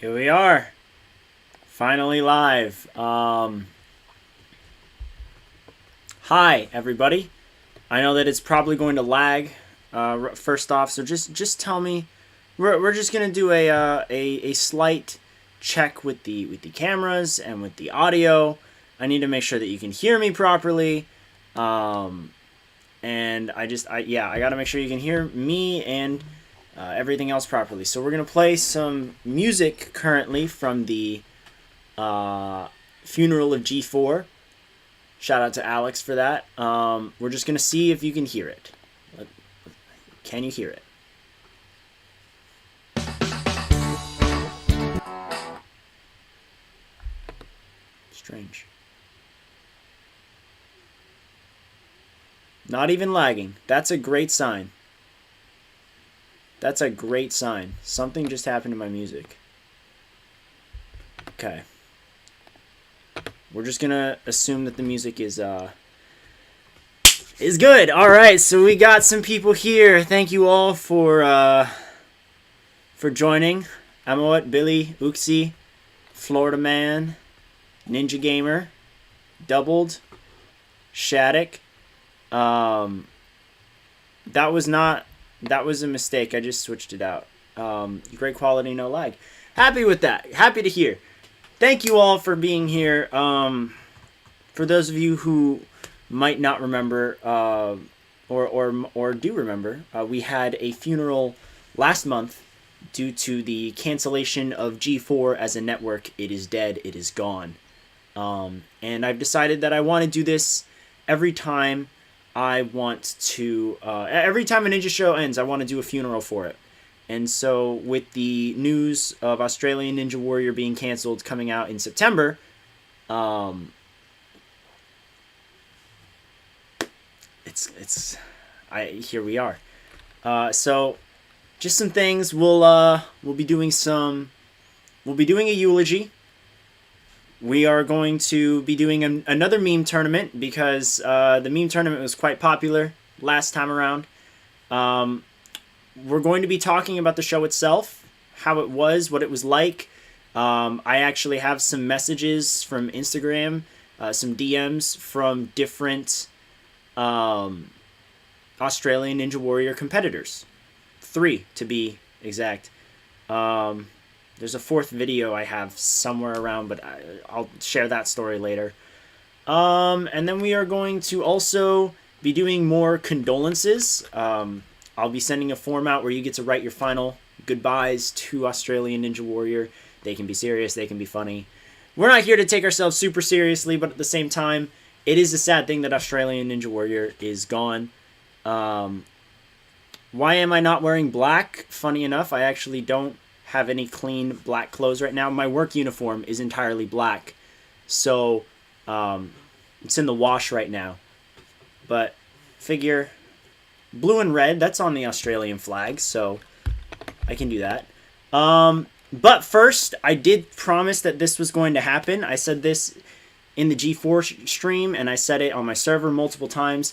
Here we are, finally live. Hi, everybody. I know that it's probably going to lag. First off, so just tell me. We're just gonna do a slight check with the cameras and with the audio. I need to make sure that you can hear me properly. And I gotta make sure you can hear me and everything else properly. So we're gonna play some music currently from the funeral of G4. Shout out to Alex for that. We're just gonna see if you can hear it. Can you hear it? Strange. Not even lagging. That's a great sign. That's a great sign. Something just happened to my music. Okay. We're just gonna assume that the music is good. All right, so we got some people here. Thank you all for joining. Amoet, Billy, Uxie, Florida Man, Ninja Gamer, Doubled, Shattuck. That was a mistake. I just switched it out. Great quality, no lag. Happy with that. Happy to hear. Thank you all for being here. For those of you who might not remember, or do remember, we had a funeral last month due to the cancellation of G4 as a network. It is dead. It is gone. And I've decided that I want to do this every time every time a Ninja show ends, I want to do a funeral for it. And so with the news of Australian Ninja Warrior being canceled coming out in September, here we are. So just some things. We'll be doing a eulogy. We are going to be doing another meme tournament because the meme tournament was quite popular last time around. We're going to be talking about the show itself, how it was, what it was like. I actually have some messages from Instagram, some DMs from different Australian Ninja Warrior competitors. 3, to be exact. There's a 4th video I have somewhere around, but I'll share that story later. And then we are going to also be doing more condolences. I'll be sending a form out where you get to write your final goodbyes to Australian Ninja Warrior. They can be serious, they can be funny. We're not here to take ourselves super seriously, but at the same time, it is a sad thing that Australian Ninja Warrior is gone. Why am I not wearing black? Funny enough, I actually don't have any clean black clothes right now. My work uniform is entirely black, so it's in the wash right now. But figure blue and red, that's on the Australian flag, so I can do that. But first, I did promise that this was going to happen. I said this in the G4 stream, and I said it on my server multiple times.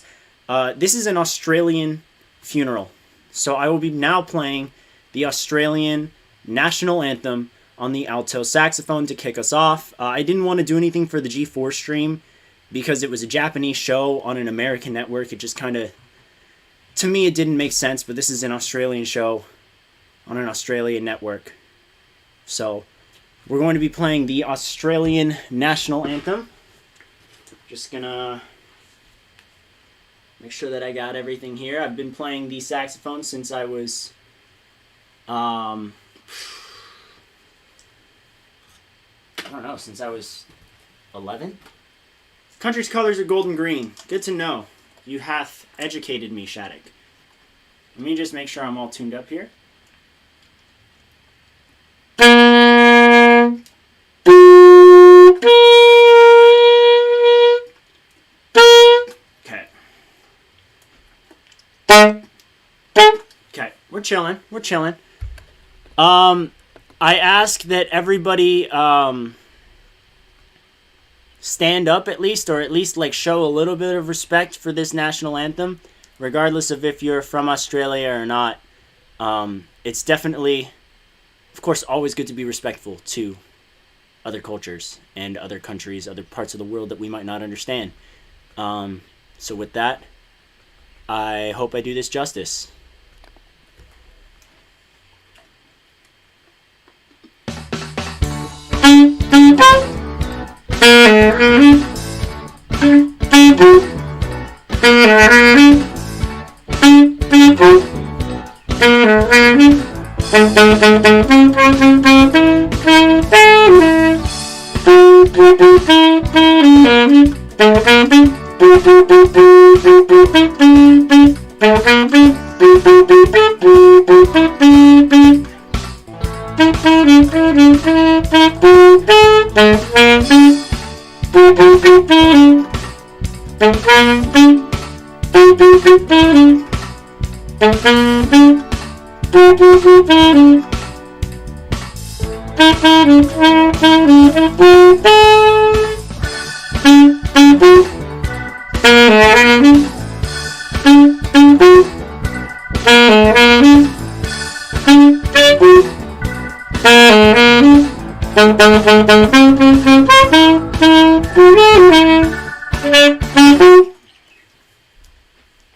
This is an Australian funeral, so I will be now playing the Australian national anthem on the alto saxophone to kick us off. I didn't want to do anything for the G4 stream because it was a Japanese show on an American network. It just kind of, to me, it didn't make sense, but this is an Australian show on an Australian network. So we're going to be playing the Australian national anthem. Just gonna make sure that I got everything here. I've been playing the saxophone since I was since I was 11? Country's colors are gold and green. Good to know. You hath educated me, Shattuck. Let me just make sure I'm all tuned up here. Okay. Okay, we're chilling. We're chilling. I ask that everybody stand up at least, or at least like show a little bit of respect for this national anthem, regardless of if you're from Australia or not. It's definitely Of course, always good to be respectful to other cultures and other countries, other parts of the world that we might not understand. So with that, I hope I do this justice.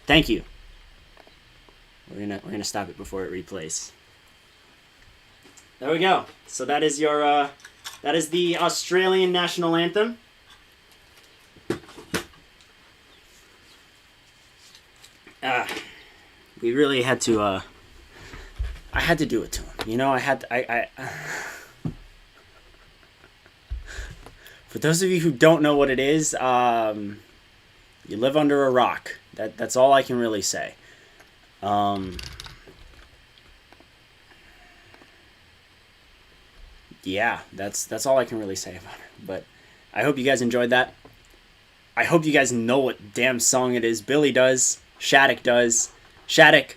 Thank you. We're gonna stop it before it replays. There we go. So that is your that is the Australian national anthem. We really had to I had to do it to him. You know, I had to, I for those of you who don't know what it is, you live under a rock. That's all I can really say. Yeah, that's all I can really say about it. But I hope you guys enjoyed that. I hope you guys know what damn song it is. Billy does. Shattuck does. Shattuck,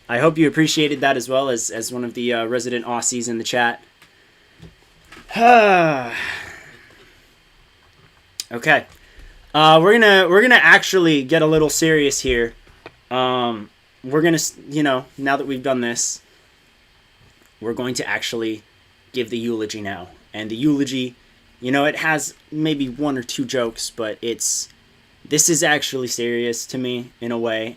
I hope you appreciated that as well as one of the resident Aussies in the chat. Okay. We're gonna actually get a little serious here. We're gonna, you know, now that we've done this, we're going to actually give the eulogy now. And the eulogy, you know, it has maybe one or two jokes, but this is actually serious to me in a way,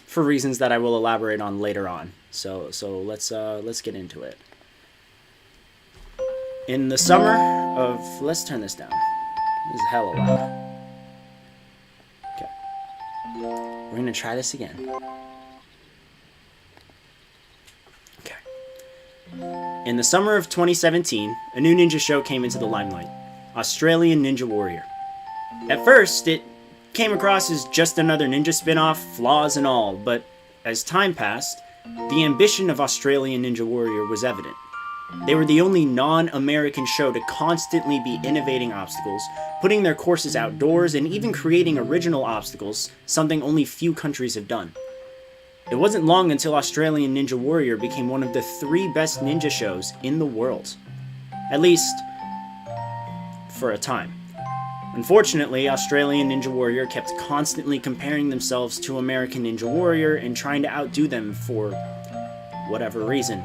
for reasons that I will elaborate on later on. So let's get into it. In the summer of, let's turn this down. This is hella loud. Okay. We're gonna try this again. Okay. In the summer of 2017, a new ninja show came into the limelight, Australian Ninja Warrior. At first, it came across as just another ninja spin-off, flaws and all, but as time passed, the ambition of Australian Ninja Warrior was evident. They were the only non-American show to constantly be innovating obstacles, putting their courses outdoors, and even creating original obstacles, something only few countries have done. It wasn't long until Australian Ninja Warrior became one of the 3 best ninja shows in the world. At least, for a time. Unfortunately, Australian Ninja Warrior kept constantly comparing themselves to American Ninja Warrior and trying to outdo them for whatever reason.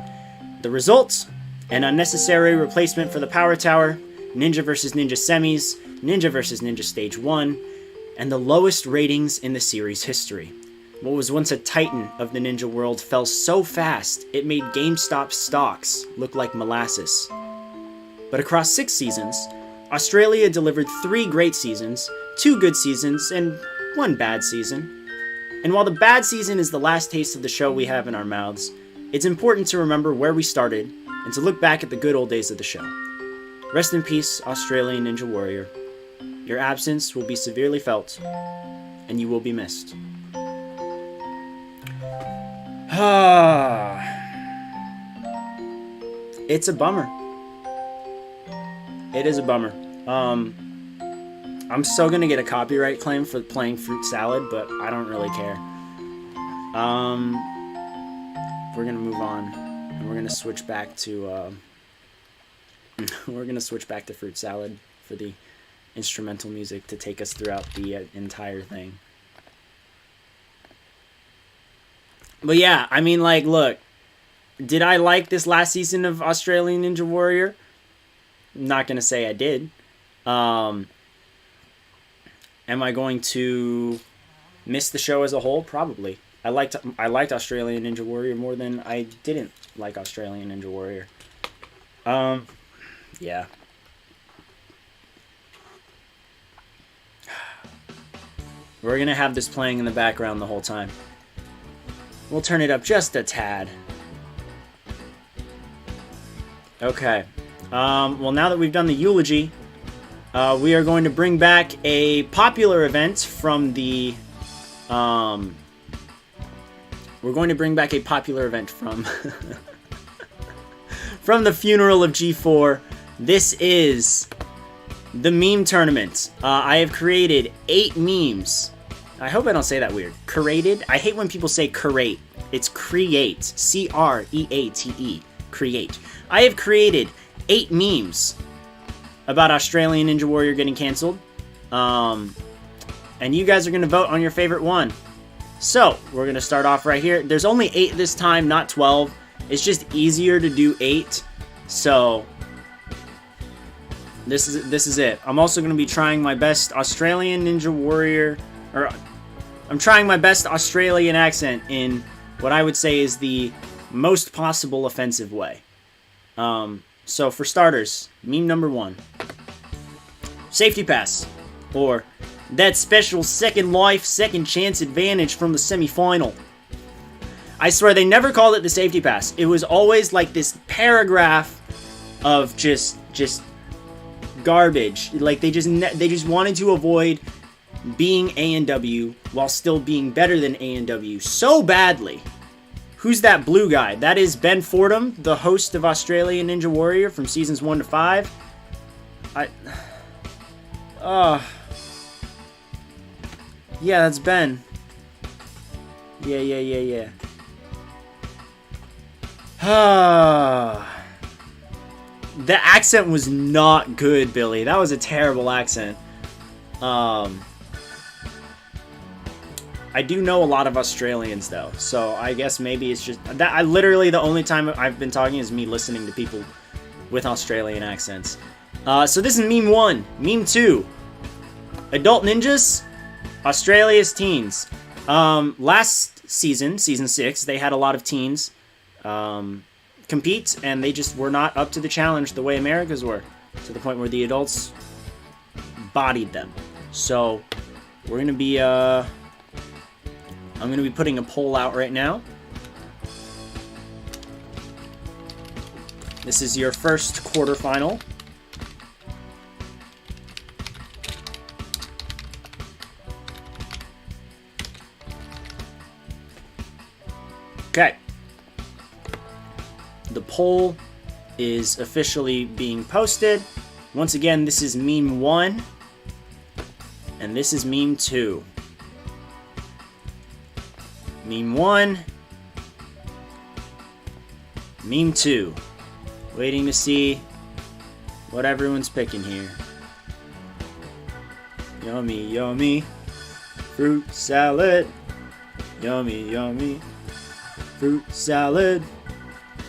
The result? An unnecessary replacement for the Power Tower, Ninja vs. Ninja Semis, Ninja vs. Ninja Stage 1, and the lowest ratings in the series' history. What was once a titan of the ninja world fell so fast it made GameStop stocks look like molasses. But across 6 seasons, Australia delivered 3 great seasons, 2 good seasons, and 1 bad season. And while the bad season is the last taste of the show we have in our mouths, it's important to remember where we started and to look back at the good old days of the show. Rest in peace, Australian Ninja Warrior. Your absence will be severely felt, and you will be missed. It's a bummer. It is a bummer. I'm still gonna get a copyright claim for playing Fruit Salad, but I don't really care. We're gonna move on, and we're gonna switch back to Fruit Salad for the instrumental music to take us throughout the entire thing. But yeah, I mean, like, look, Did I like this last season of Australian Ninja Warrior? I'm not going to say I did. Am I going to miss the show as a whole? Probably. I liked Australian Ninja Warrior more than I didn't like Australian Ninja Warrior. Yeah. We're going to have this playing in the background the whole time. We'll turn it up just a tad. Okay. Well, now that we've done the eulogy, we are going to bring back a popular event from the... we're going to bring back a popular event from... from the funeral of G4. This is the meme tournament. I have created 8 memes. I hope I don't say that weird. Created? I hate when people say create. It's create. C-R-E-A-T-E. Create. I have created 8 memes about Australian Ninja Warrior getting canceled. And you guys are going to vote on your favorite one. So, we're going to start off right here. There's only 8 this time, not 12. It's just easier to do 8. So, this is it. I'm also going to be trying my best Australian Ninja Warrior... Or, I'm trying my best Australian accent in what I would say is the most possible offensive way. So for starters, meme number 1. Safety pass. Or that special second life, second chance advantage from the semifinal. I swear they never called it the safety pass. It was always like this paragraph of just garbage. Like they just wanted to avoid being A&W while still being better than A&W so badly. Who's that blue guy? That is Ben Fordham, the host of Australian Ninja Warrior from seasons 1 to 5. Yeah, that's Ben. Yeah. The accent was not good, Billy. That was a terrible accent. I do know a lot of Australians, though, so I guess maybe it's just... literally, the only time I've been talking is me listening to people with Australian accents. So this is meme 1. Meme 2. Adult Ninjas, Australia's teens. Last season, season 6, they had a lot of teens compete, and they just were not up to the challenge the way America's were, to the point where the adults bodied them. So, we're going to be... I'm going to be putting a poll out right now. This is your first quarterfinal. Okay. The poll is officially being posted. Once again, this is meme 1. And this is meme 2. Meme 1. Meme 2. Waiting to see what everyone's picking here. Yummy, yummy. Fruit salad. Yummy, yummy. Fruit salad.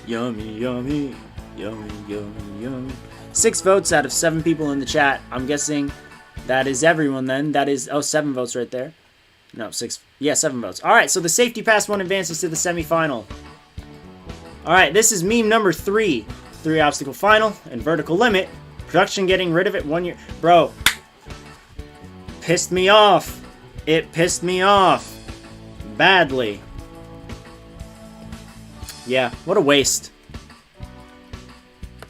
Yummy, yummy. Yummy, yummy, yummy. 6 votes out of 7 people in the chat. I'm guessing that is everyone then. That is... Oh, 7 votes right there. No, 6... Yeah, 7 votes. Alright, so the safety pass one advances to the semifinal. Alright, this is meme number 3. 3 obstacle final and vertical limit. Production getting rid of it 1 year. Bro. Pissed me off. It pissed me off. Badly. Yeah, what a waste.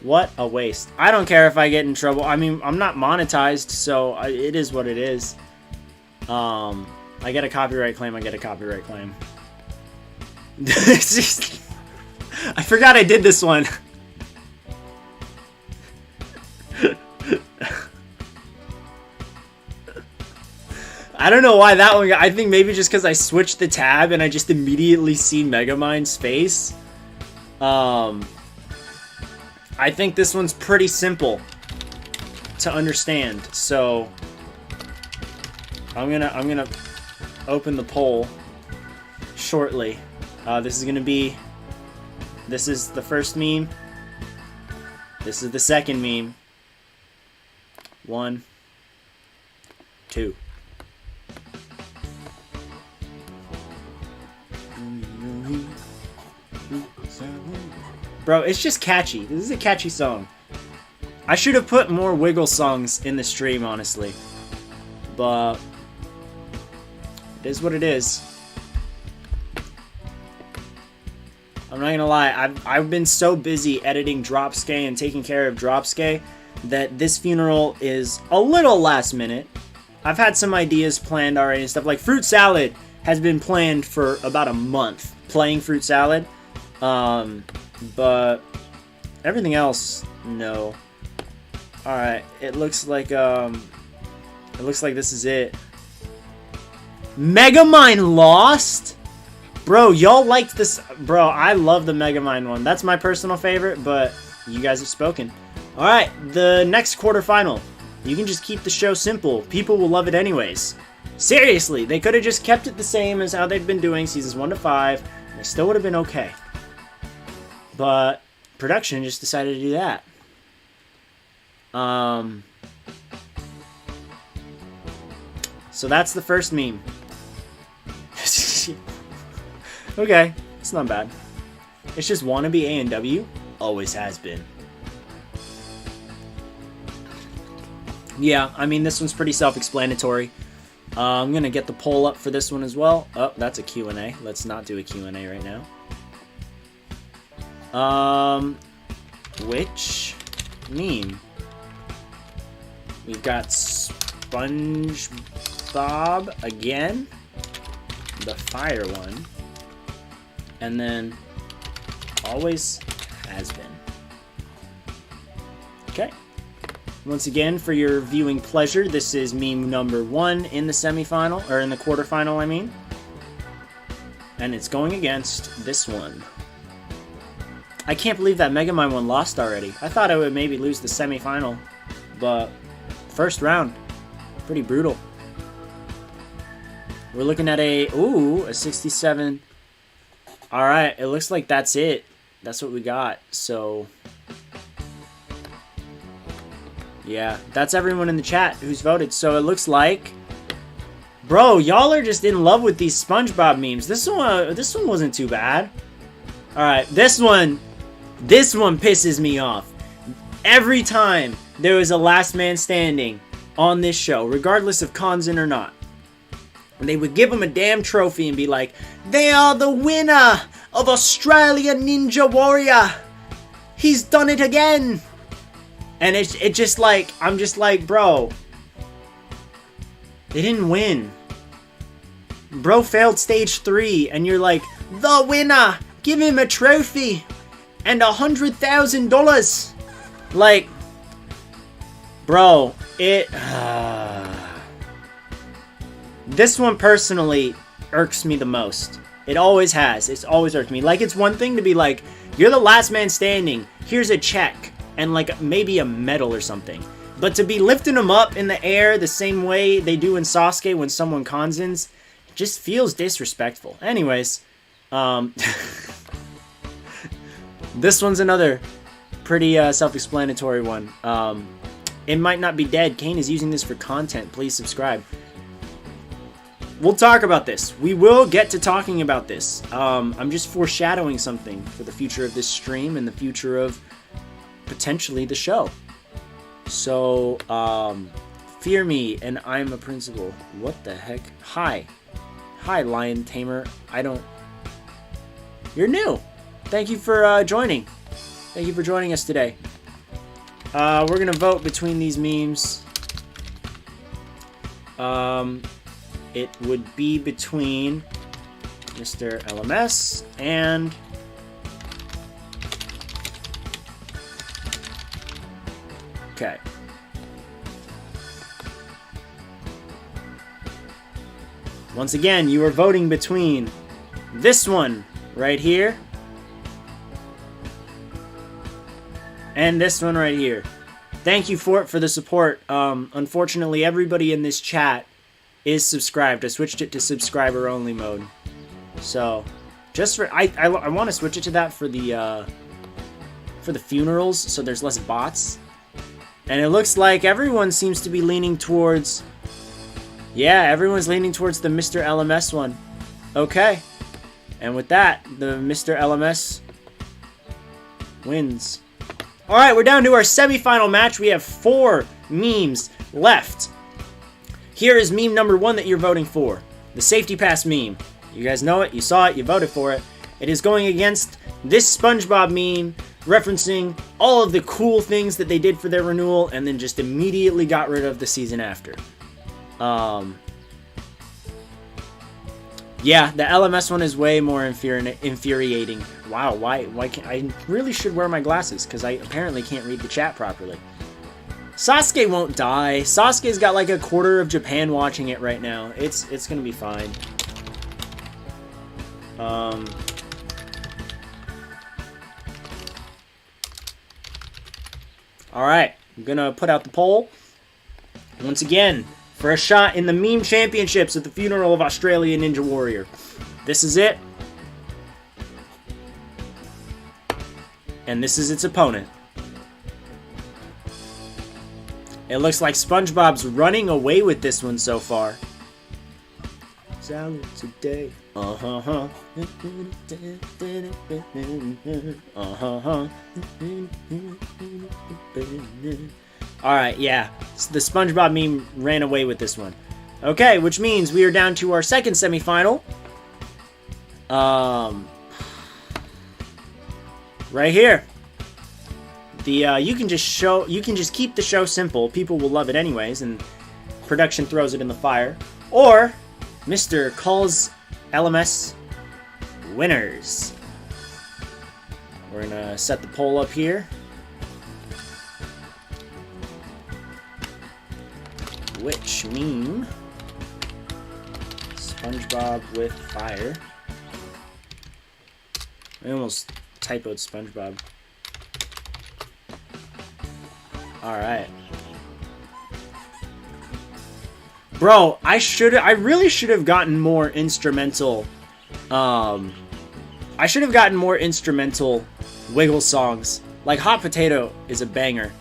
What a waste. I don't care if I get in trouble. I mean, I'm not monetized, so it is what it is. I get a copyright claim, I get a copyright claim. I forgot I did this one. I don't know why that one got... I think maybe just because I switched the tab and I just immediately see Megamind's face. I think this one's pretty simple to understand, so I'm gonna open the poll shortly. This is gonna be This is the first meme. This is the second meme. 1, 2. Bro, it's just catchy. This is a catchy song. I should have put more Wiggle songs in the stream, honestly. But it is what it is. I'm not gonna lie, I've been so busy editing Dropsky and taking care of Dropsky that this funeral is a little last minute. I've had some ideas planned already and stuff. Like Fruit Salad has been planned for about a month, playing Fruit Salad. But everything else, no. Alright, it looks like this is it. Megamind Lost? Bro, y'all liked this. Bro, I love the Megamind one. That's my personal favorite, but you guys have spoken. Alright, the next quarterfinal. You can just keep the show simple. People will love it anyways. Seriously, they could have just kept it the same as how they've been doing seasons 1 to 5, and it still would have been okay. But production just decided to do that. So that's the first meme. Okay, it's not bad. It's just wannabe A&W. Always has been. Yeah, I mean, this one's pretty self-explanatory. I'm going to get the poll up for this one as well. Oh, that's a Q&A. Let's not do a Q&A right now. Which meme? We've got SpongeBob again. The fire one. And then always has been. Okay. Once again, for your viewing pleasure, this is meme number 1 in the semifinal, or in the quarterfinal, I mean. And it's going against this one. I can't believe that Megamind one lost already. I thought I would maybe lose the semifinal, but first round, pretty brutal. We're looking at a 67. Alright, it looks like that's it. That's what we got. So, yeah, that's everyone in the chat who's voted. So it looks like, bro, y'all are just in love with these SpongeBob memes. This one wasn't too bad. Alright, this one pisses me off. Every time there was a last man standing on this show, regardless of Konzin or not, they would give him a damn trophy and be like, they are the winner of Australia Ninja Warrior. He's done it again. And it just like, I'm just like, bro, they didn't win. Bro failed stage 3 and you're like, the winner, give him a trophy and $100,000. Like, bro, this one personally irks me the most. It always has. It's always irked me. Like, it's one thing to be like, you're the last man standing. Here's a check. And, like, maybe a medal or something. But to be lifting them up in the air the same way they do in Sasuke when someone Konzins, just feels disrespectful. Anyways, this one's another pretty self-explanatory one. It might not be dead. Kane is using this for content. Please subscribe. We'll talk about this. We will get to talking about this. I'm just foreshadowing something for the future of this stream and the future of potentially the show. So, fear me and I'm a principal. What the heck? Hi, Lion Tamer. You're new. Thank you for joining. Thank you for joining us today. We're gonna vote between these memes. It would be between Mr. LMS and okay. Once again, you are voting between this one right here and this one right here. Thank you for the support. Unfortunately, everybody in this chat is subscribed. I switched it to subscriber only mode. So, Just for I want to switch it to that for the funerals, so there's less bots. And it looks like everyone seems to be leaning towards... Yeah, everyone's leaning towards the Mr. LMS one. Okay. And with that, the Mr. LMS wins. Alright, we're down to our semifinal match. We have 4 memes left. Here is meme number 1 that you're voting for. The Safety Pass meme. You guys know it, you saw it, you voted for it. It is going against this SpongeBob meme, referencing all of the cool things that they did for their renewal and then just immediately got rid of the season after. Yeah, the LMS one is way more infuriating. Wow, why can't I really should wear my glasses because I apparently can't read the chat properly. Sasuke won't die. Sasuke's got like a quarter of Japan watching it right now. It's gonna be fine. Alright, I'm gonna put out the poll. Once again, for a shot in the meme championships at the funeral of Australia Ninja Warrior. This is it. And this is its opponent. It looks like SpongeBob's running away with this one so far. Salad today. Uh-huh. Uh-huh. Alright, yeah. So the SpongeBob meme ran away with this one. Okay, which means we are down to our second semifinal. Right here. You can just keep the show simple. People will love it anyways, and production throws it in the fire. Or Mr. calls LMS winners. We're gonna set the poll up here. Which meme? SpongeBob with fire. I almost typoed SpongeBob. Alright. Bro, I really should have gotten more instrumental, I should have gotten more instrumental Wiggle songs. Like, Hot Potato is a banger.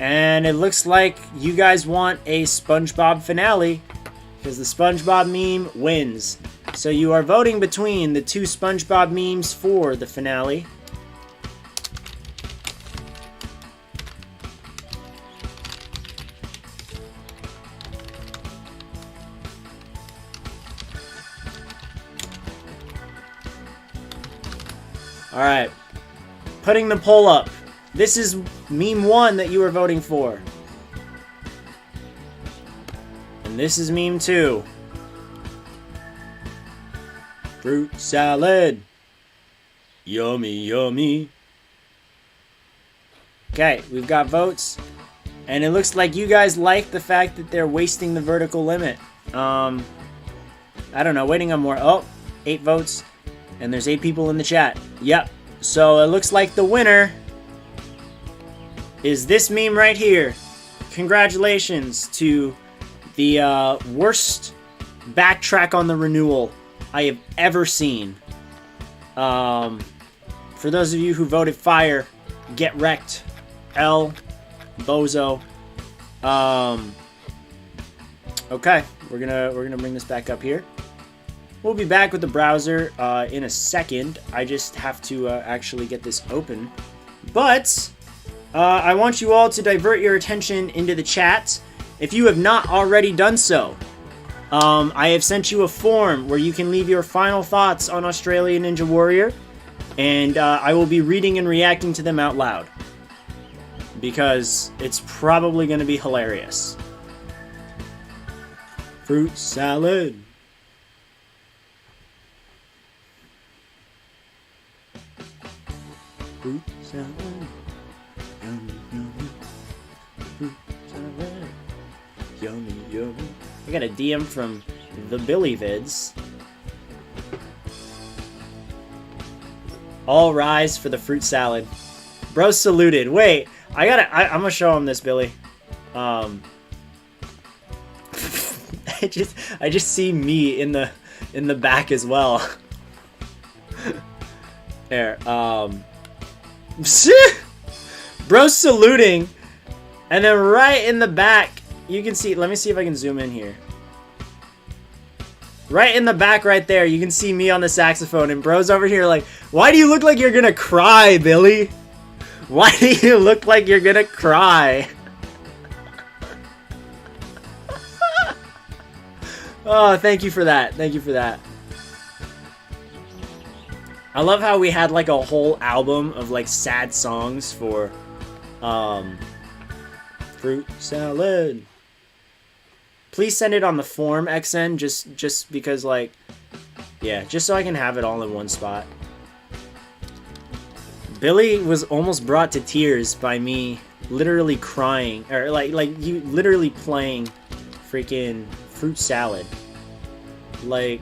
And it looks like you guys want a SpongeBob finale, because the SpongeBob meme wins. So you are voting between the 2 SpongeBob memes for the finale. Alright. Putting the poll up. This is meme 1 that you are voting for. And this is meme 2. Fruit salad. Yummy, yummy. Okay, we've got votes. And it looks like you guys like the fact that they're wasting the vertical limit. I don't know, waiting on more. Oh, 8 votes. And there's 8 people in the chat. Yep. So it looks like the winner is this meme right here. Congratulations to the worst backtrack on the renewal I have ever seen. For those of you who voted fire, get wrecked. L, bozo. Okay, we're gonna bring this back up here. We'll be back with the browser in a second. I just have to actually get this open. But I want you all to divert your attention into the chat. If you have not already done so, I have sent you a form where you can leave your final thoughts on Australia Ninja Warrior, and I will be reading and reacting to them out loud, because it's probably going to be hilarious. Fruit salad. Fruit salad. Yummy, yummy. Fruit salad. Yummy, yummy. I got a DM from the Billy Vids. All rise for the fruit salad. Bro saluted. Wait, I'm gonna show him this, Billy. I just see me in the back as well. There. Bro saluting, and then right in the back, you can see. Let me see if I can zoom in here. Right in the back, right there, you can see me on the saxophone, and bro's over here like, why do you look like you're gonna cry, Billy? Why do you look like you're gonna cry? Oh, thank you for that. Thank you for that. I love how we had like a whole album of like sad songs for fruit salad. Please send it on the form, XN, just because, like, yeah, just so I can have it all in one spot. Billy was almost brought to tears by me literally crying, or like you literally playing freaking fruit salad. Like,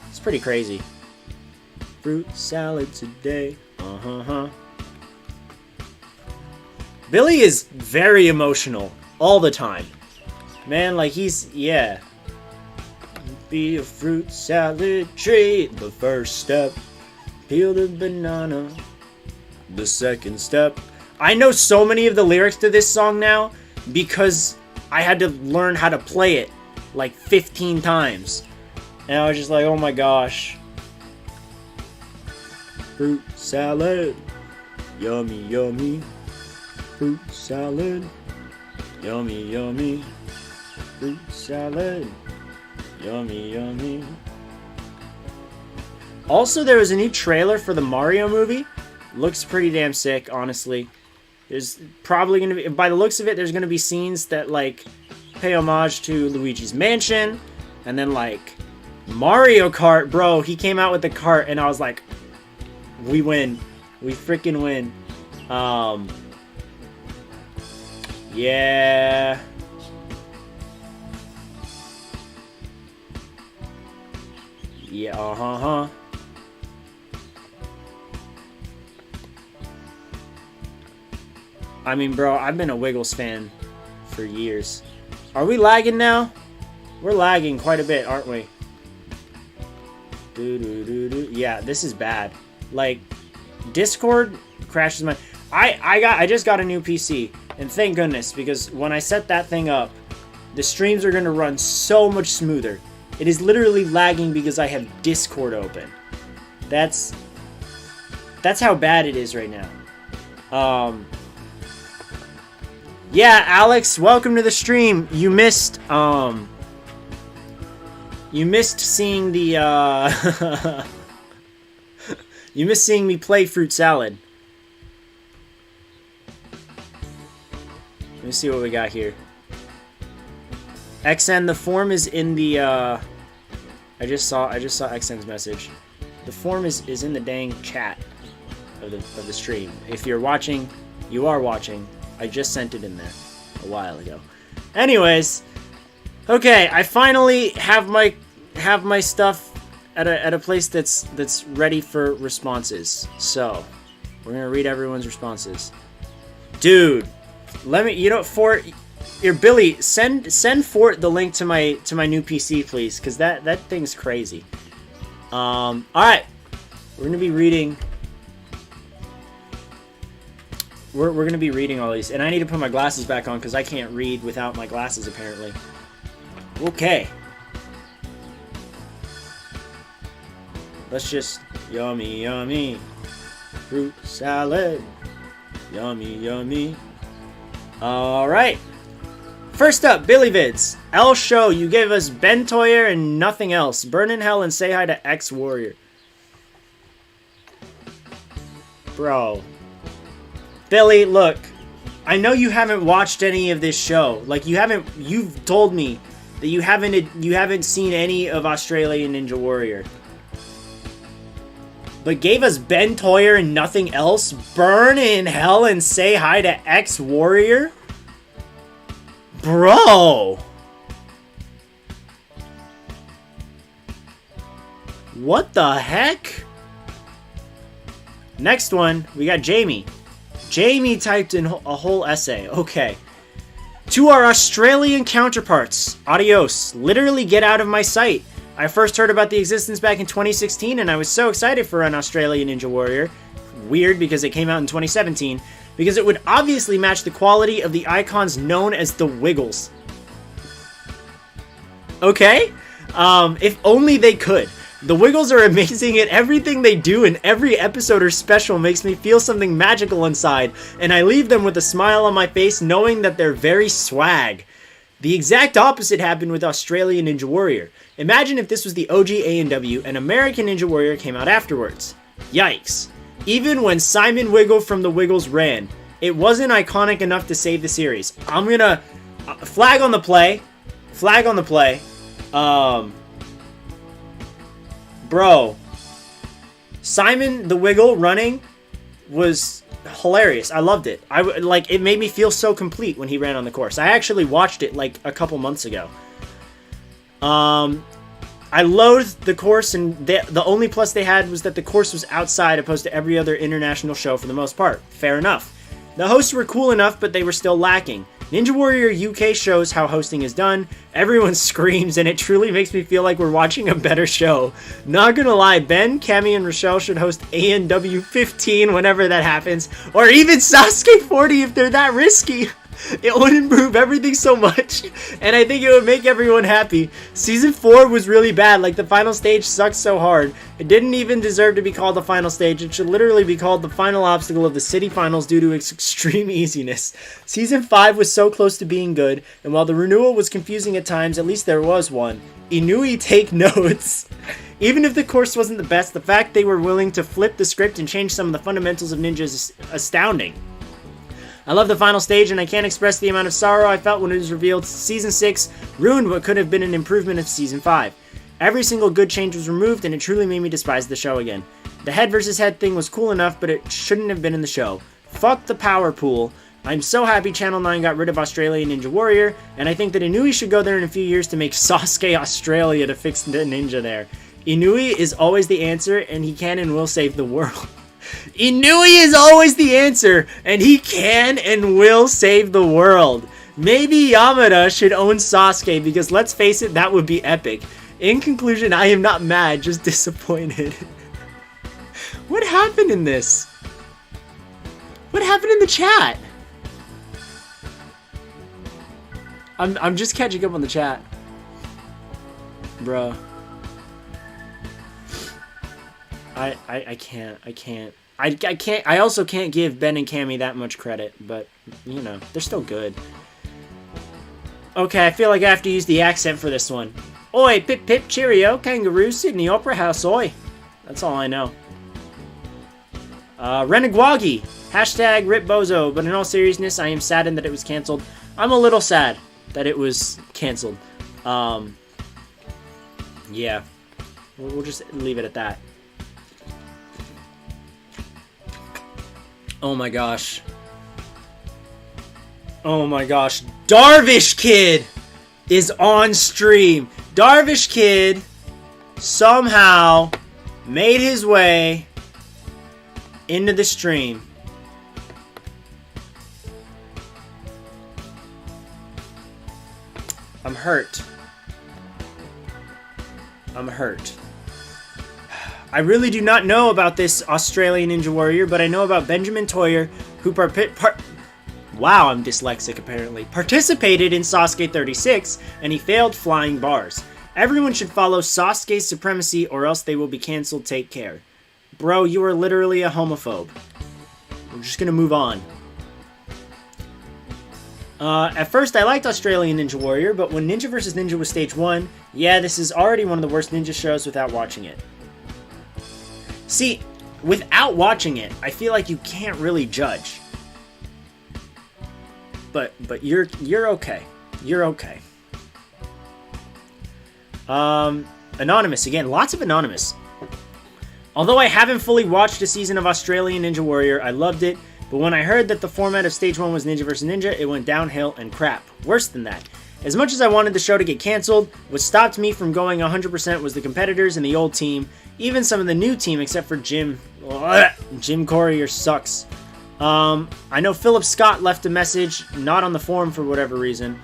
it's pretty crazy. Fruit salad today. Billy is very emotional all the time. Man, like yeah. Be a fruit salad tree. The first step, peel the banana. The second step. I know so many of the lyrics to this song now because I had to learn how to play it like 15 times. And I was just like, oh my gosh. Fruit salad. Yummy, yummy. Fruit salad. Yummy, yummy. Fruit salad. Yummy, yummy. Also, there was a new trailer for the Mario movie. Looks pretty damn sick, honestly. There's probably going to be, by the looks of it, there's going to be scenes that, like, pay homage to Luigi's Mansion. And then, like, Mario Kart. Bro, he came out with the kart, and I was like, we win. We freaking win. Yeah. Yeah, I mean, bro, I've been a Wiggles fan for years. Are we lagging now? We're lagging quite a bit, aren't we? Yeah, this is bad. Like, Discord crashes my... I just got a new PC, and thank goodness, because when I set that thing up, the streams are going to run so much smoother. It is literally lagging because I have Discord open. That's how bad it is right now. Yeah, Alex, welcome to the stream. You missed seeing the you missed seeing me play fruit salad. Let me see what we got here. XN, the form is in the I just saw XN's message. The form is in the dang chat of the stream. If you're watching, you are watching. I just sent it in there a while ago. Anyways, okay, I finally have my stuff at a place that's ready for responses. So, we're gonna read everyone's responses. Dude, let me, Fort, here, Billy, send Fort the link to my new PC, please, because that thing's crazy. All right, we're gonna be reading. We're gonna be reading all these, and I need to put my glasses back on because I can't read without my glasses apparently. Okay. Let's just yummy, yummy, fruit salad, yummy, yummy. All right. First up, Billy Vids. L Show, you gave us Ben Toyer and nothing else. Burn in hell and say hi to X Warrior. Bro. Billy, look. I know you haven't watched any of this show. Like, you've told me that you haven't seen any of Australian Ninja Warrior. But gave us Ben Toyer and nothing else? Burn in hell and say hi to X Warrior? Bro! What the heck? Next one, we got Jamie. Jamie typed in a whole essay. Okay. To our Australian counterparts, adios. Literally get out of my sight. I first heard about the existence back in 2016, and I was so excited for an Australian Ninja Warrior. Weird, because it came out in 2017. Because it would obviously match the quality of the icons known as the Wiggles. Okay? If only they could. The Wiggles are amazing at everything they do, and every episode or special makes me feel something magical inside, and I leave them with a smile on my face knowing that they're very swag. The exact opposite happened with Australian Ninja Warrior. Imagine if this was the OG A&W and American Ninja Warrior came out afterwards. Yikes. Even when Simon Wiggle from the Wiggles ran, it wasn't iconic enough to save the series. I'm gonna... flag on the play. Flag on the play. Bro, Simon the Wiggle running was hilarious. I loved it. It made me feel so complete when he ran on the course. I actually watched it like a couple months ago. I loathed the course, and the only plus they had was that the course was outside opposed to every other international show for the most part. Fair enough. The hosts were cool enough, but they were still lacking. Ninja Warrior UK shows how hosting is done. Everyone screams, and it truly makes me feel like we're watching a better show. Not gonna lie, Ben, Cammy, and Rochelle should host A&W 15 whenever that happens, or even Sasuke 40 if they're that risky. It would improve everything so much, and I think it would make everyone happy. Season 4 was really bad, like the final stage sucked so hard. It didn't even deserve to be called the final stage. It should literally be called the final obstacle of the city finals due to its extreme easiness. Season 5 was so close to being good, and while the renewal was confusing at times, at least there was one. Inui, take notes. Even if the course wasn't the best, the fact they were willing to flip the script and change some of the fundamentals of Ninja is astounding. I love the final stage, and I can't express the amount of sorrow I felt when it was revealed Season 6 ruined what could have been an improvement of Season 5. Every single good change was removed, and it truly made me despise the show again. The head versus head thing was cool enough, but it shouldn't have been in the show. Fuck the power pool. I'm so happy Channel 9 got rid of Australian Ninja Warrior, and I think that Inui should go there in a few years to make Sasuke Australia to fix the ninja there. Inui is always the answer, and he can and will save the world. Inui is always the answer, and he can and will save the world. Maybe Yamada should own Sasuke, because let's face it, that would be epic. In conclusion, I am not mad, just disappointed. What happened in this? What happened in the chat? I'm just catching up on the chat. Bruh. I can't. I also can't give Ben and Cammy that much credit, but, you know, they're still good. Okay, I feel like I have to use the accent for this one. Oi, pip pip, cheerio, kangaroo, Sydney Opera House, oi. That's all I know. Renegwagi, hashtag RipBozo, but in all seriousness, I am saddened that it was cancelled. I'm a little sad that it was cancelled. Yeah. We'll just leave it at that. Oh my gosh. Oh my gosh. Darvish Kid is on stream. Darvish Kid somehow made his way into the stream. I'm hurt. I'm hurt. I really do not know about this Australian Ninja Warrior, but I know about Benjamin Toyer, who wow, I'm dyslexic apparently. Participated in Sasuke 36, and he failed flying bars. Everyone should follow Sasuke's supremacy, or else they will be cancelled. Take care. Bro, you are literally a homophobe. We're just gonna move on. At first, I liked Australian Ninja Warrior, but when Ninja vs. Ninja was Stage 1, yeah, this is already one of the worst ninja shows without watching it. See, without watching it, I feel like you can't really judge. But you're okay. You're okay. Anonymous again, lots of Anonymous. Although I haven't fully watched a season of Australian Ninja Warrior, I loved it. But when I heard that the format of Stage 1 was Ninja vs. Ninja, it went downhill and crap. Worse than that. As much as I wanted the show to get canceled, what stopped me from going 100% was the competitors and the old team, even some of the new team except for Jim. Jim Courier sucks. I know Philip Scott left a message, not on the forum for whatever reason.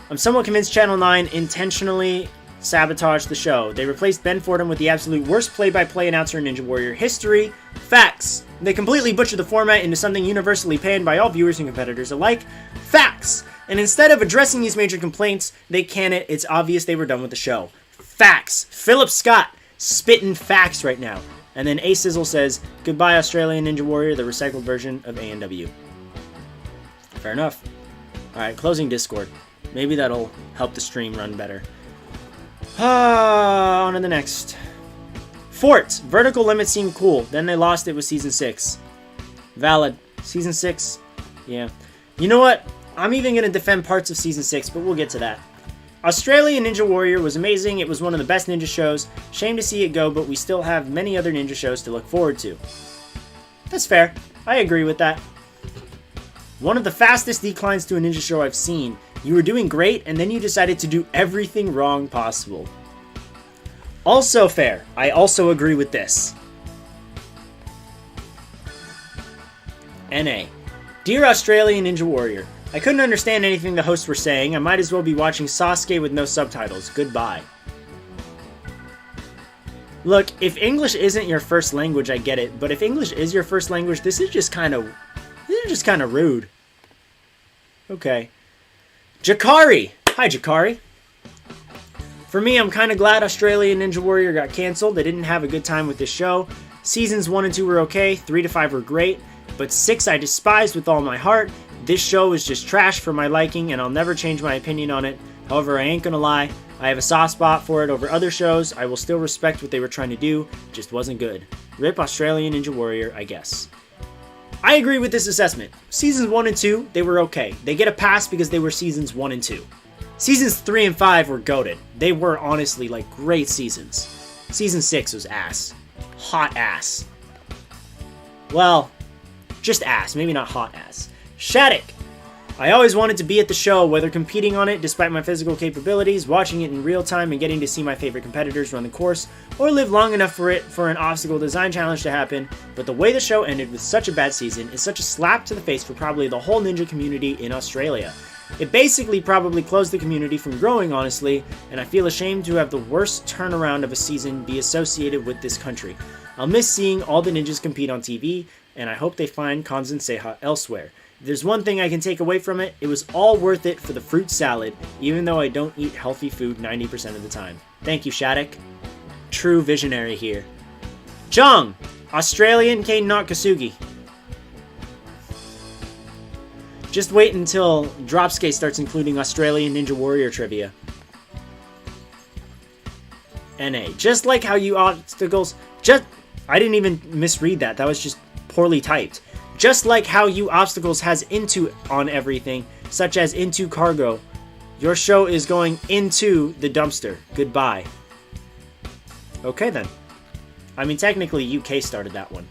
I'm somewhat convinced Channel 9 intentionally sabotaged the show. They replaced Ben Fordham with the absolute worst play-by-play announcer in Ninja Warrior history. Facts. They completely butchered the format into something universally panned by all viewers and competitors alike. Facts. And instead of addressing these major complaints, they can it. It's obvious they were done with the show. Facts. Philip Scott spitting facts right now. And then A Sizzle says, goodbye Australian Ninja Warrior, the recycled version of ANW. Fair enough. Alright, closing Discord. Maybe that'll help the stream run better. On to the next. Fort. Vertical Limit seemed cool. Then they lost it with Season 6. Valid. Season 6? Yeah. You know what? I'm even going to defend parts of Season 6, but we'll get to that. Australian Ninja Warrior was amazing. It was one of the best ninja shows. Shame to see it go, but we still have many other ninja shows to look forward to. That's fair. I agree with that. One of the fastest declines to a ninja show I've seen. You were doing great, and then you decided to do everything wrong possible. Also fair. I also agree with this. NA. Dear Australian Ninja Warrior, I couldn't understand anything the hosts were saying. I might as well be watching Sasuke with no subtitles. Goodbye. Look, if English isn't your first language, I get it. But if English is your first language, this is just kind of rude. Okay. Jakari. Hi, Jakari. For me, I'm kind of glad Australian Ninja Warrior got canceled. They didn't have a good time with this show. Seasons 1 and 2 were okay. 3 to 5 were great. But 6 I despised with all my heart. This show is just trash for my liking, and I'll never change my opinion on it. However, I ain't gonna lie, I have a soft spot for it over other shows. I will still respect what they were trying to do, just wasn't good. Rip Australian Ninja Warrior, I guess. I agree with this assessment. Seasons 1 and 2, they were okay. They get a pass because they were seasons 1 and 2. Seasons 3 and 5 were goated. They were honestly like great seasons. Season 6 was ass. Hot ass. Well, just ass, maybe not hot ass. Shattuck. I always wanted to be at the show, whether competing on it despite my physical capabilities, watching it in real time and getting to see my favorite competitors run the course, or live long enough for an obstacle design challenge to happen, but the way the show ended with such a bad season is such a slap to the face for probably the whole ninja community in Australia. It basically probably closed the community from growing, honestly, and I feel ashamed to have the worst turnaround of a season be associated with this country. I'll miss seeing all the ninjas compete on TV, and I hope they find Kanzen Seiha elsewhere. If there's one thing I can take away from it, it was all worth it for the fruit salad, even though I don't eat healthy food 90% of the time. Thank you, Shattuck. True visionary here. Jung! Australian Kane Nakasugi. Just wait until Dropskate starts including Australian Ninja Warrior trivia. NA. Just like how you obstacles... I didn't even misread that. That was just poorly typed. Just like how you obstacles has into on everything, such as into cargo. Your show is going into the dumpster. Goodbye. Okay then. I mean, technically UK started that one.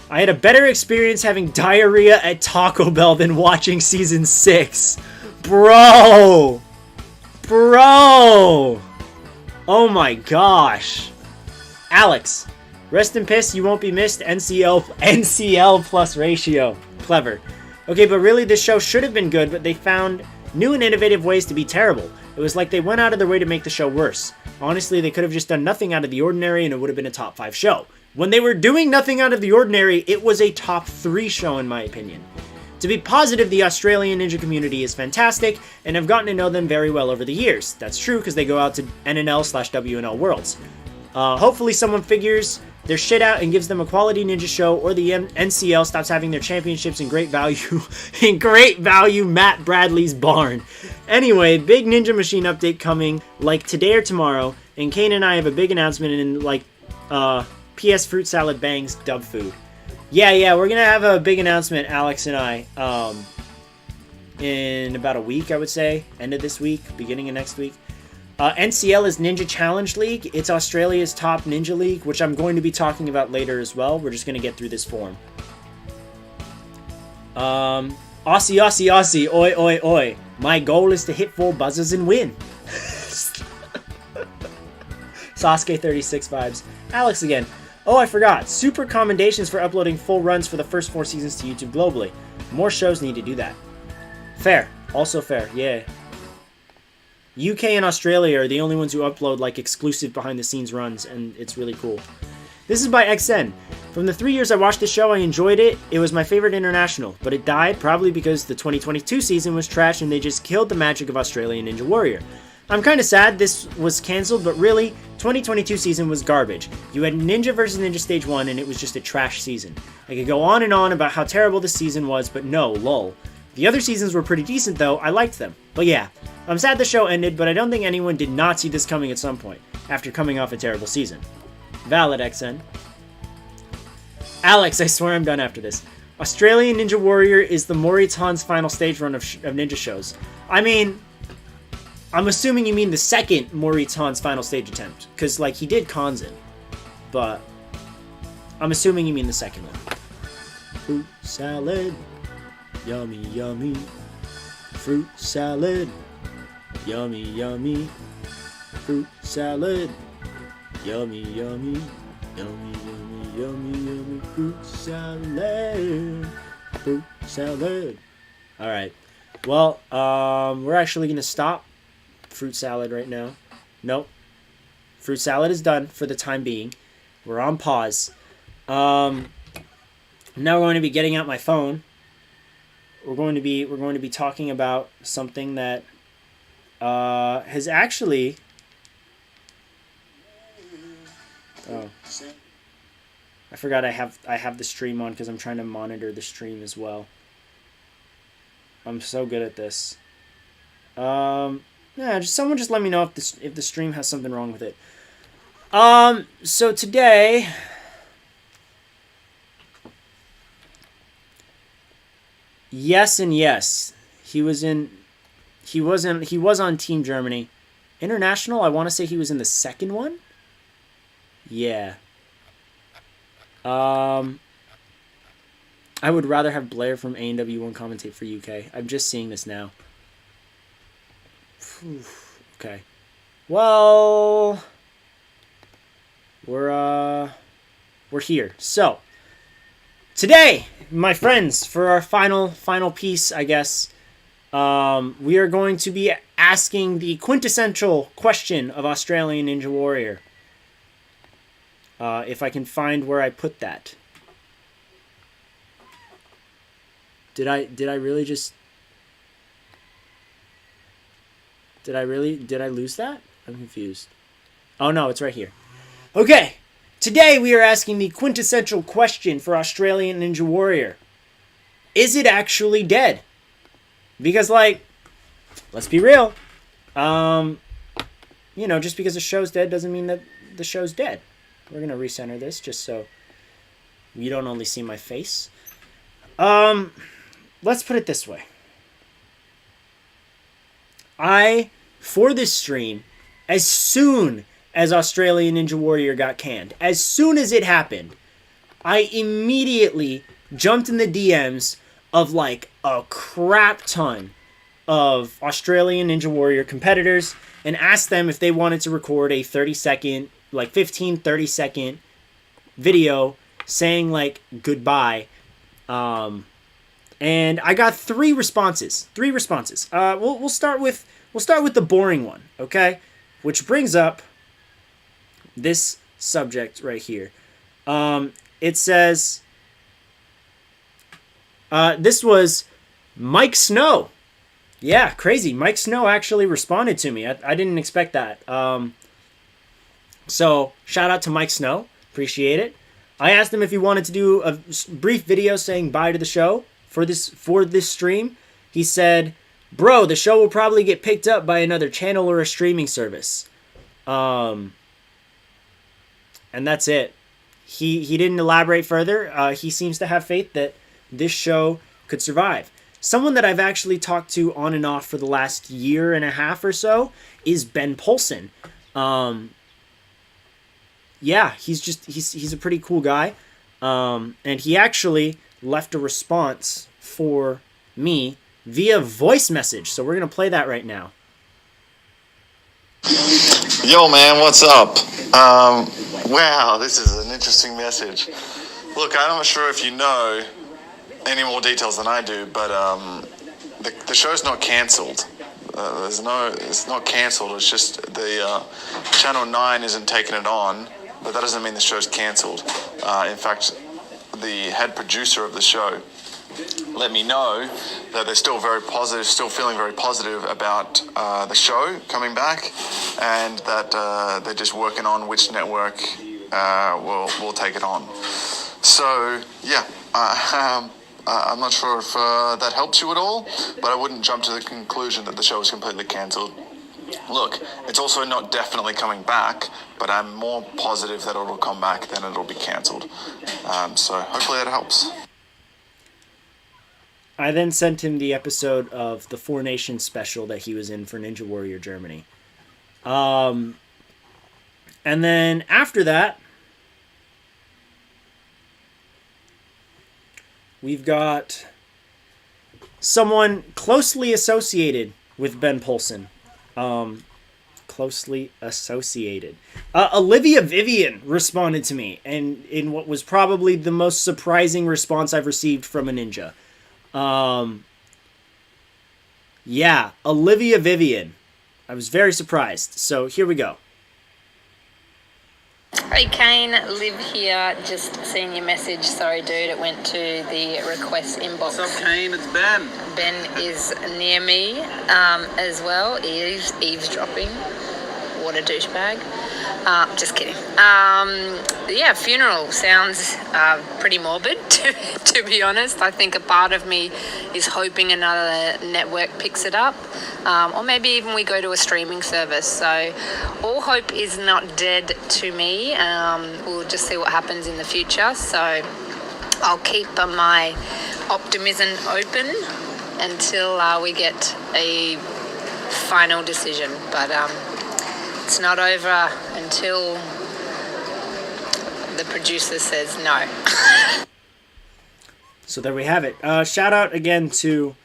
I had a better experience having diarrhea at Taco Bell than watching Season 6. Bro! Oh my gosh. Alex. Rest in piss, you won't be missed. NCL plus ratio. Clever. Okay, but really this show should have been good, but they found new and innovative ways to be terrible. It was like they went out of their way to make the show worse. Honestly, they could have just done nothing out of the ordinary and it would have been a top 5 show. When they were doing nothing out of the ordinary, it was a top 3 show in my opinion. To be positive, the Australian ninja community is fantastic, and I've gotten to know them very well over the years. That's true because they go out to NNL/WNL Worlds. Hopefully someone figures their shit out and gives them a quality ninja show, or the NCL stops having their championships in great value Matt Bradley's barn. Anyway, big Ninja Machine update coming like today or tomorrow, and Kane and I have a big announcement in like PS Fruit Salad Bangs dub food. Yeah, we're gonna have a big announcement, Alex and I, in about a week, I would say. End of this week, beginning of next week. NCL is Ninja Challenge League. It's Australia's top ninja league, which I'm going to be talking about later as well. We're just going to get through this form. Aussie, Aussie, Aussie, oi, oi, oi. My goal is to hit 4 buzzers and win. Sasuke 36 vibes. Alex again. Oh, I forgot. Super commendations for uploading full runs for the first 4 seasons to YouTube globally. More shows need to do that. Fair. Also fair. Yeah. UK and Australia are the only ones who upload like exclusive behind the scenes runs, and it's really cool. This is by XN. From the 3 years I watched the show, I enjoyed it. It was my favorite international, but it died probably because the 2022 season was trash and they just killed the magic of Australian Ninja Warrior. I'm kind of sad this was cancelled, but really, 2022 season was garbage. You had Ninja vs. Ninja Stage 1 and it was just a trash season. I could go on and on about how terrible this season was, but no, lol. The other seasons were pretty decent though, I liked them. But yeah, I'm sad the show ended, but I don't think anyone did not see this coming at some point, after coming off a terrible season. Valid, XN. Alex, I swear I'm done after this. Australian Ninja Warrior is the Moritan's final stage run of ninja shows. I mean, I'm assuming you mean the second Moritan's final stage attempt, because, like, he did Kanzen. But I'm assuming you mean the second one. Fruit salad, yummy, yummy. Fruit salad, yummy, yummy. Fruit salad, yummy, yummy. Yummy, yummy, yummy, yummy. Fruit salad. Fruit salad. Alright. Well, we're actually going to stop fruit salad right now. Nope. Fruit salad is done for the time being. We're on pause. Now we're going to be getting out my phone. We're going to be talking about something that has actually. Oh, I forgot I have the stream on because I'm trying to monitor the stream as well. I'm so good at this. Yeah, someone just let me know if the stream has something wrong with it. So today, yes and yes. He was on Team Germany. International, I want to say he was in the second one. Yeah. I would rather have Blair from A&W1 commentate for UK. I'm just seeing this now. Okay. Well, we're here. So, today, my friends, for our final piece, I guess, we are going to be asking the quintessential question of Australian Ninja Warrior. If I can find where I put that. Did I lose that? I'm confused. Oh no, it's right here. Okay. Today we are asking the quintessential question for Australian Ninja Warrior. Is it actually dead? Because, like, let's be real. Just because a show's dead doesn't mean that the show's dead. We're going to recenter this just so you don't only see my face. Let's put it this way. For this stream, as soon as Australian Ninja Warrior got canned, as soon as it happened, I immediately jumped in the DMs of like a crap ton of Australian Ninja Warrior competitors and asked them if they wanted to record a 30-second, like 15, 30-second video saying like goodbye. And I got 3 responses. We'll start with the boring one, okay? Which brings up this subject right here. It says, this was Mike Snow. Yeah, crazy. Mike Snow actually responded to me. I didn't expect that. So, shout out to Mike Snow. Appreciate it. I asked him if he wanted to do a brief video saying bye to the show for this stream. He said, bro, the show will probably get picked up by another channel or a streaming service. And that's it. He didn't elaborate further. He seems to have faith that this show could survive. Someone that I've actually talked to on and off for the last year and a half or so is Ben Polson. Yeah, he's a pretty cool guy. And he actually left a response for me via voice message. So we're going to play that right now. Yo, man, what's up? Wow, this is an interesting message. Look, I'm not sure if you know any more details than I do, but the show's not cancelled. It's not cancelled. It's just the Channel 9 isn't taking it on, but that doesn't mean the show's cancelled. In fact, the head producer of the show let me know that they're still very positive, still feeling very positive about the show coming back, and that they're just working on which network will take it on. So yeah, I'm not sure if that helps you at all, but I wouldn't jump to the conclusion that the show is completely cancelled. Look, it's also not definitely coming back, but I'm more positive that it'll come back than it'll be cancelled. So hopefully that helps. I then sent him the episode of the Four Nations special that he was in for Ninja Warrior Germany. And then after that, we've got someone closely associated with Ben Poulsen. Closely associated. Olivia Vivian responded to me, and in what was probably the most surprising response I've received from a ninja. Yeah, Olivia Vivian. I was very surprised. So here we go. Hey Kane, Liv here, just seeing your message. Sorry dude, it went to the request inbox. What's up Kane, it's Ben. Ben is near me as well, eavesdropping. What a douchebag. Just kidding. Yeah, funeral sounds pretty morbid, to be honest. I think a part of me is hoping another network picks it up, or maybe even we go to a streaming service. So all hope is not dead to me. We'll just see what happens in the future. So I'll keep my optimism open until we get a final decision. But it's not over until the producer says no. So there we have it. Shout out again to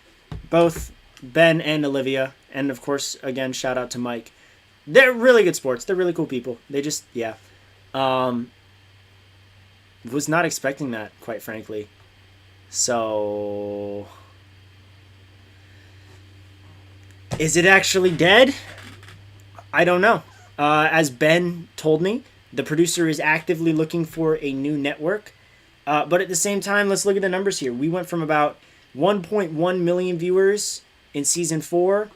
both Ben and Olivia. And of course, again, shout out to Mike. They're really good sports. They're really cool people. They just, yeah. Was not expecting that, quite frankly. So... is it actually dead? I don't know. As Ben told me, the producer is actively looking for a new network. But at the same time, let's look at the numbers here. We went from about 1.1 million viewers in season 4.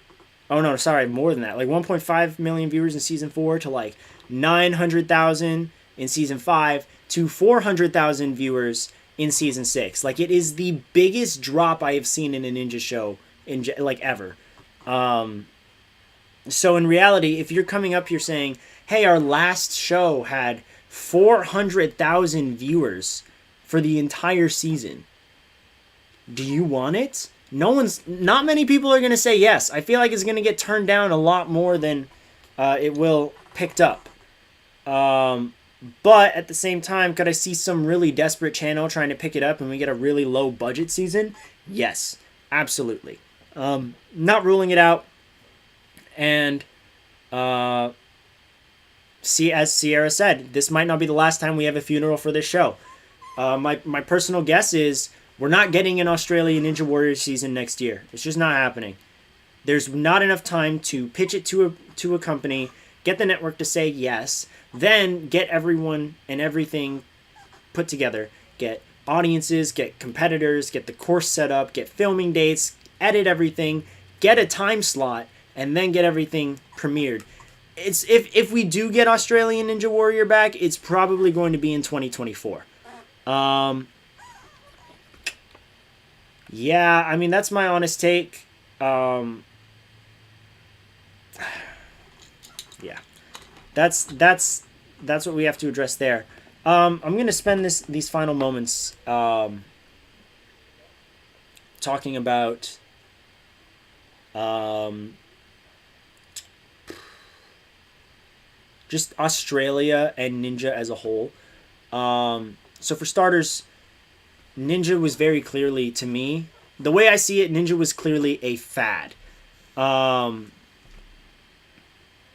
Oh, no, sorry, more than that. Like 1.5 million viewers in season 4 to like 900,000 in season 5 to 400,000 viewers in season 6. Like, it is the biggest drop I have seen in a ninja show in like ever. So in reality, if you're coming up here saying, hey, our last show had 400,000 viewers for the entire season, do you want it? Not many people are going to say yes. I feel like it's going to get turned down a lot more than it will picked up. But at the same time, could I see some really desperate channel trying to pick it up and we get a really low budget season? Yes, absolutely. Not ruling it out. And see, as Sierra said, this might not be the last time we have a funeral for this show. My personal guess is we're not getting an Australian Ninja Warrior season next year. It's just not happening. There's not enough time to pitch it to a company, get the network to say yes, then get everyone and everything put together, get audiences, get competitors, get the course set up, get filming dates, edit everything, get a time slot, and then get everything premiered. It's if we do get Australian Ninja Warrior back, it's probably going to be in 2024. Yeah, I mean, that's my honest take. Yeah. That's what we have to address there. I'm going to spend these final moments talking about just Australia and Ninja as a whole. So for starters, Ninja was very clearly, to me, the way I see it, Ninja was clearly a fad.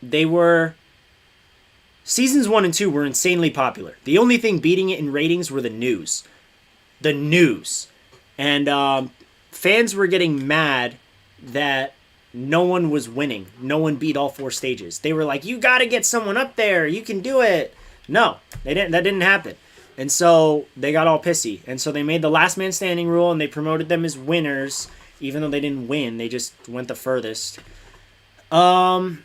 They were... Seasons 1 and 2 were insanely popular. The only thing beating it in ratings were the news. The news. And fans were getting mad that no one was winning. No one beat all 4 stages. They were like, you gotta get someone up there. You can do it. No, they didn't. That didn't happen. And so they got all pissy. And so they made the last man standing rule, and they promoted them as winners, even though they didn't win. They just went the furthest. And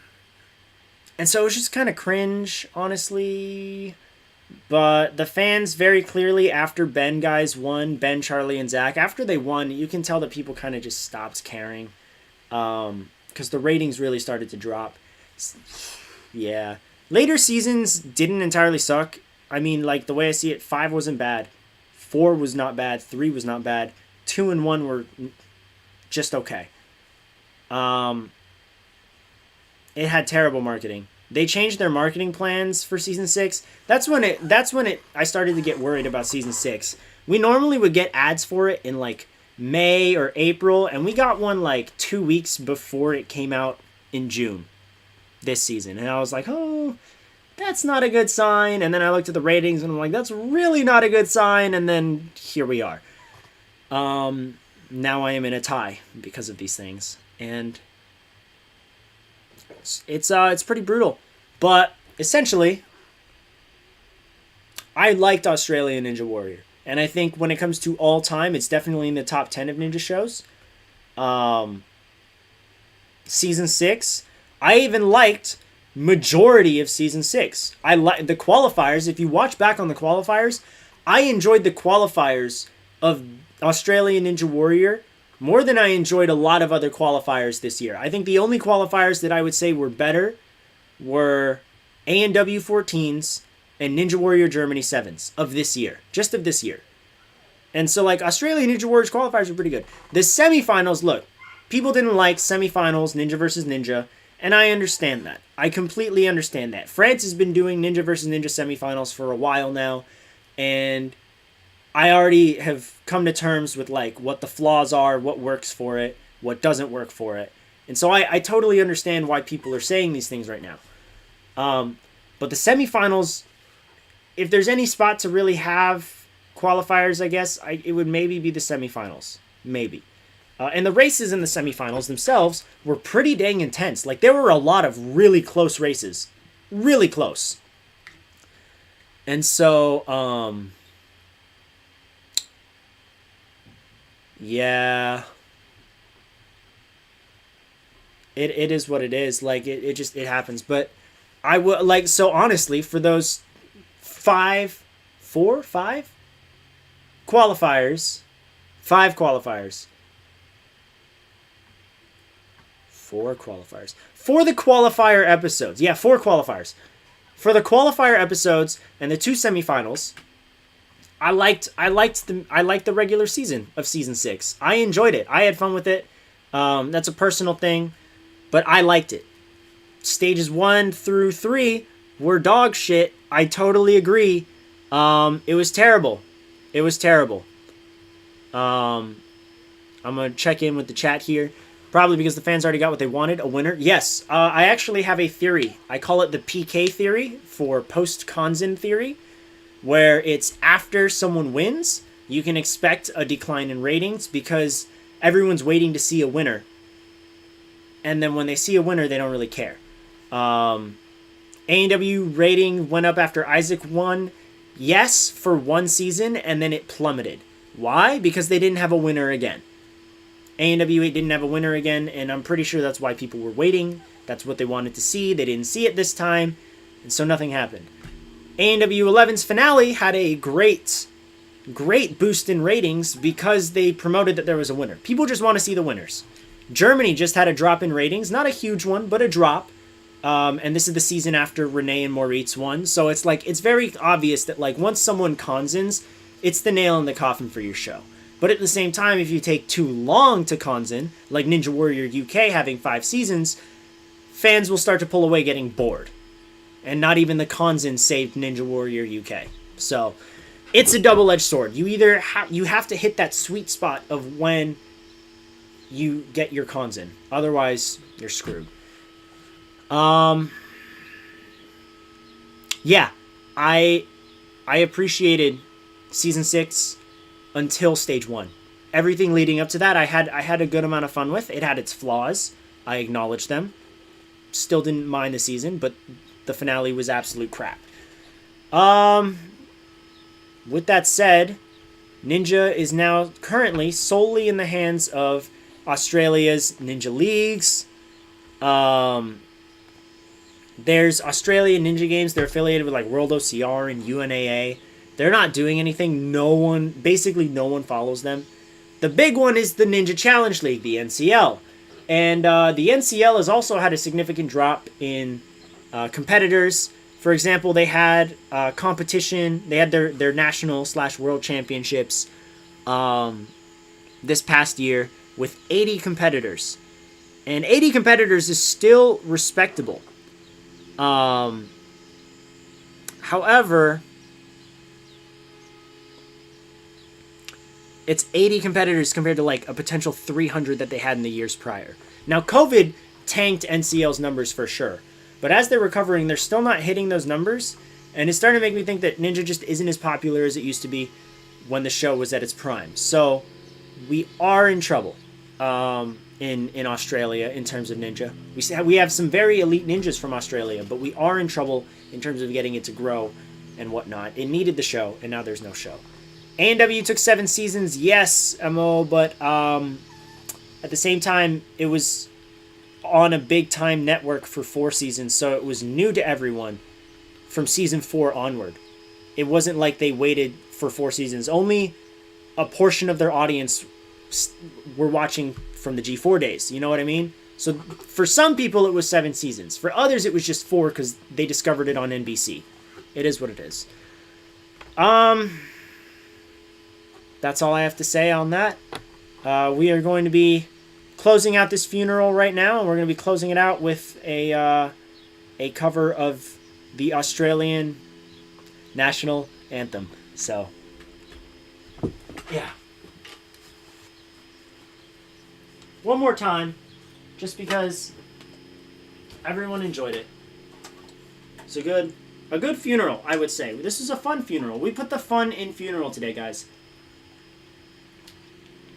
so it was just kind of cringe, honestly. But the fans very clearly, after Ben guys won, Ben, Charlie, and Zach, after they won, you can tell that people kind of just stopped caring. Because the ratings really started to drop. Yeah. Later seasons didn't entirely suck. I mean, like, the way I see it, 5 wasn't bad. 4 was not bad. 3 was not bad. 2 and 1 were just okay. It had terrible marketing. They changed their marketing plans for season 6. That's when I started to get worried about season 6. We normally would get ads for it in like May or April, and we got one like 2 weeks before it came out in June this season. And I was like, oh, that's not a good sign. And then I looked at the ratings and I'm like, that's really not a good sign. And then here we are. Now I am in a tie because of these things. And it's pretty brutal. But essentially, I liked Australian Ninja Warrior. And I think when it comes to all time, it's definitely in the top 10 of ninja shows. Season 6, I even liked majority of season 6. I like the qualifiers. If you watch back on the qualifiers, I enjoyed the qualifiers of Australian Ninja Warrior more than I enjoyed a lot of other qualifiers this year. I think the only qualifiers that I would say were better were A&W 14s and Ninja Warrior Germany 7s of this year. Just of this year. And so, like, Australian Ninja Warriors qualifiers were pretty good. The semifinals, look, people didn't like semifinals, Ninja versus Ninja, and I understand that. I completely understand that. France has been doing Ninja versus Ninja semifinals for a while now, and I already have come to terms with, like, what the flaws are, what works for it, what doesn't work for it. And so I totally understand why people are saying these things right now. But the semifinals, if there's any spot to really have qualifiers, I guess, it would maybe be the semifinals. Maybe. And the races in the semifinals themselves were pretty dang intense. Like, there were a lot of really close races. Really close. And so, yeah, it is what it is. Like, it just happens. But I would, like, so honestly, for those 5 qualifiers, 5 qualifiers, 4 qualifiers, for the qualifier episodes, 4 qualifiers, for the qualifier episodes and the 2 semifinals, I liked the regular season of season 6. I enjoyed it. I had fun with it. That's a personal thing, but I liked it. Stages 1 through 3 were dog shit. I totally agree. It was terrible. It was terrible. I'm gonna check in with the chat here. Probably because the fans already got what they wanted, a winner. Yes, I actually have a theory. I call it the PK theory, for post-Kanzen theory, where it's after someone wins, you can expect a decline in ratings because everyone's waiting to see a winner. And then when they see a winner, they don't really care. A&W rating went up after Isaac won. Yes, for 1 season, and then it plummeted. Why? Because they didn't have a winner again. A&W 8 didn't have a winner again, and I'm pretty sure that's why people were waiting. That's what they wanted to see. They didn't see it this time, and so nothing happened. A&W 11's finale had a great boost in ratings because they promoted that there was a winner. People just want to see the winners. Germany just had a drop in ratings. Not a huge one, but a drop. And this is the season after Renee and Moritz won. So it's like, it's very obvious that, like, once someone Kanzens, it's the nail in the coffin for your show. But at the same time, if you take too long to Kanzen, like Ninja Warrior UK having 5 seasons, fans will start to pull away getting bored. And not even the Kanzen saved Ninja Warrior UK. So it's a double-edged sword. You either you have to hit that sweet spot of when you get your cons in. Otherwise, you're screwed. Yeah, I appreciated season 6 until stage 1. Everything leading up to that, I had a good amount of fun with. It had its flaws. I acknowledge them. Still didn't mind the season, but the finale was absolute crap. With that said, Ninja is now currently solely in the hands of Australia's Ninja Leagues. There's Australia Ninja Games. They're affiliated with like World OCR and UNAA. They're not doing anything. Basically no one follows them. The big one is the Ninja Challenge League, the NCL. And the NCL has also had a significant drop in competitors. For example, they had competition. They had their national/world championships this past year with 80 competitors. And 80 competitors is still respectable. However, it's 80 competitors compared to like a potential 300 that they had in the years prior. Now, COVID tanked NCL's numbers for sure. But as they're recovering, they're still not hitting those numbers. And it's starting to make me think that Ninja just isn't as popular as it used to be when the show was at its prime. So we are in trouble in Australia in terms of Ninja. We have some very elite ninjas from Australia, but we are in trouble in terms of getting it to grow and whatnot. It needed the show, and now there's no show. A&W took 7 seasons, yes, MO, but at the same time, it was on a big-time network for 4 seasons, so it was new to everyone from season 4 onward. It wasn't like they waited for 4 seasons. Only a portion of their audience were watching from the G4 days, you know what I mean? So for some people, it was 7 seasons. For others, it was just 4 because they discovered it on NBC. It is what it is. That's all I have to say on that. We are going to be closing out this funeral right now, and we're going to be closing it out with a cover of the Australian national anthem. So, yeah. One more time, just because everyone enjoyed it. It's a good funeral, I would say. This is a fun funeral. We put the fun in funeral today, guys.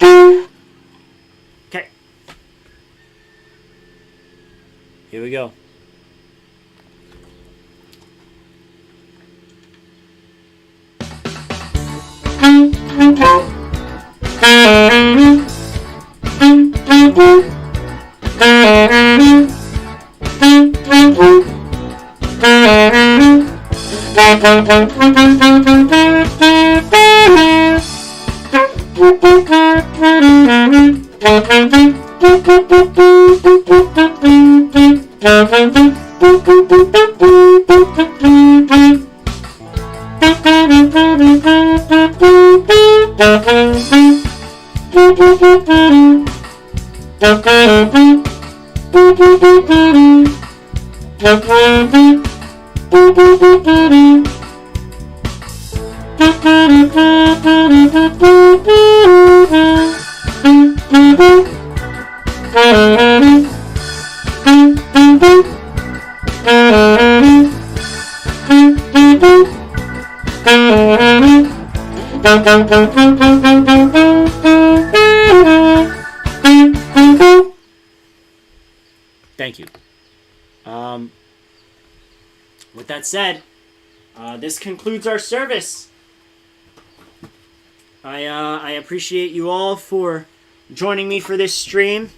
Okay. Here we go. Thank you. With that said, this concludes our service. I appreciate you all for joining me for this stream,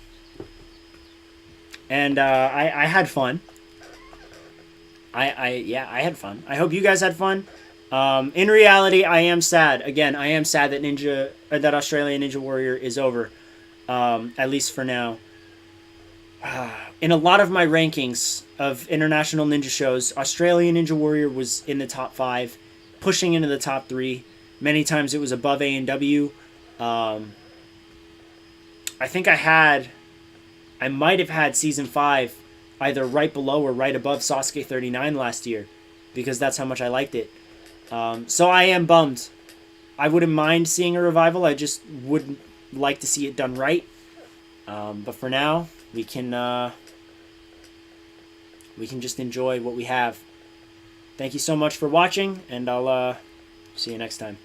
and I had fun. I had fun. I hope you guys had fun. In reality, I am sad. Again, I am sad that that Australian Ninja Warrior is over, at least for now. In a lot of my rankings of international ninja shows, Australian Ninja Warrior was in the top 5, pushing into the top 3. Many times it was above A&W. I think I might have had season 5 either right below or right above Sasuke 39 last year, because that's how much I liked it. So I am bummed. I wouldn't mind seeing a revival. I just wouldn't like to see it done right. But for now, we can just enjoy what we have. Thank you so much for watching, and I'll see you next time.